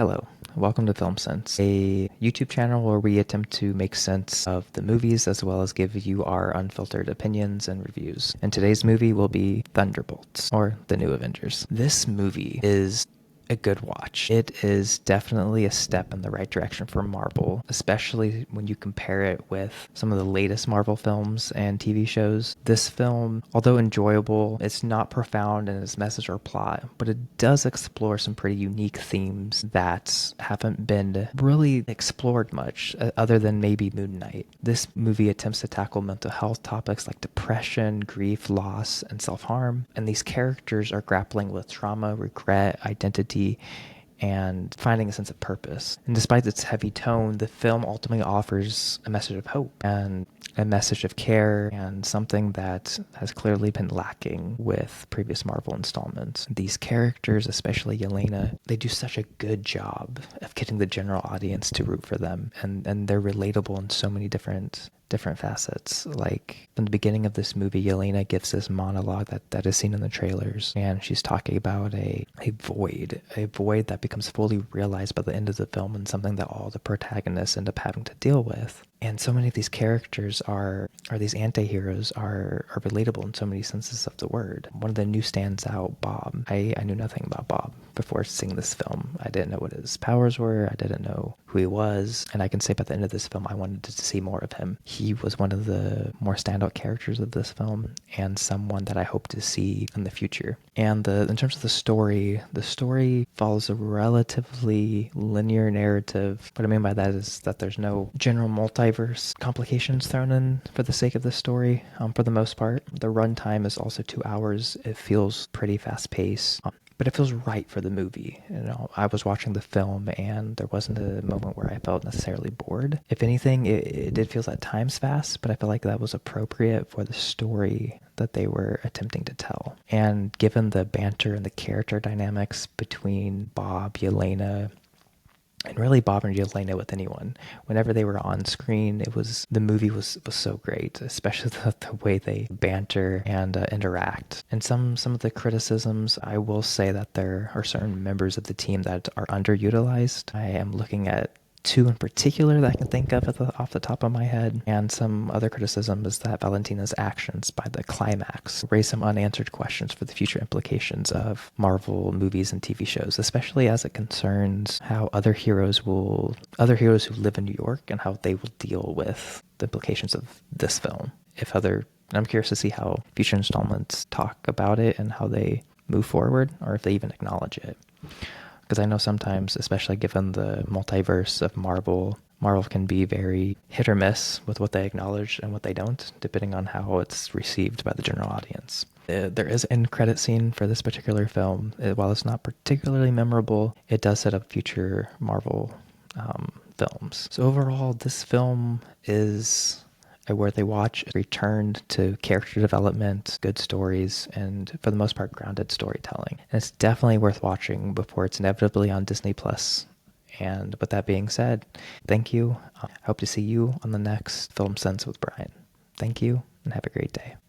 Hello, welcome to Film Sense, a YouTube channel where we attempt to make sense of the movies as well as give you our unfiltered opinions and reviews. And today's movie will be Thunderbolts, or the new Avengers. This movie is a good watch. It is definitely a step in the right direction for Marvel, especially when you compare it with some of the latest Marvel films and TV shows. This film, although enjoyable, it's not profound in its message or plot, but it does explore some pretty unique themes that haven't been really explored much, other than maybe Moon Knight. This movie attempts to tackle mental health topics like depression, grief, loss, and self-harm, and these characters are grappling with trauma, regret, identity, and finding a sense of purpose. And despite its heavy tone, the film ultimately offers a message of hope and a message of care, and something that has clearly been lacking with previous Marvel installments. These characters, especially Yelena, they do such a good job of getting the general audience to root for them, and they're relatable in so many different facets. Like from the beginning of this movie, Yelena gives this monologue that is seen in the trailers, and she's talking about a void that becomes fully realized by the end of the film, and something that all the protagonists end up having to deal with. And so many of these characters these anti-heroes are relatable in so many senses of the word. One of the new stands out, Bob. I knew nothing about Bob before seeing this film. I didn't know what his powers were. I didn't know who he was. And I can say by the end of this film, I wanted to see more of him. He was one of the more standout characters of this film, and someone that I hope to see in the future. And in terms of the story follows a relatively linear narrative. What I mean by that is that there's no general multiverse complications thrown in for the sake of the story. For the most part, the runtime is also 2 hours. It feels pretty fast paced. But it feels right for the movie. I was watching the film and there wasn't a moment where I felt necessarily bored. If anything, it did feel at times fast, but I feel like that was appropriate for the story that they were attempting to tell. And given the banter and the character dynamics between Bob, Yelena, and really Bob and Yelena with anyone, whenever they were on screen, the movie was so great, especially the way they banter and interact. And some of the criticisms, I will say that there are certain members of the team that are underutilized. I am looking at two in particular that I can think of off the top of my head. And some other criticism is that Valentina's actions by the climax raise some unanswered questions for the future implications of Marvel movies and TV shows, especially as it concerns how other heroes who live in New York, and how they will deal with the implications of this film. I'm curious to see how future installments talk about it and how they move forward, or if they even acknowledge it. Because I know sometimes, especially given the multiverse of Marvel can be very hit or miss with what they acknowledge and what they don't, depending on how it's received by the general audience. There is an end credit scene for this particular film. While it's not particularly memorable, it does set up future Marvel films. So overall, this film is a worthy watch. It returned to character development, good stories, and for the most part, grounded storytelling. And it's definitely worth watching before it's inevitably on Disney Plus. And with that being said, thank you. I hope to see you on the next Film Sense with Brian. Thank you, and have a great day.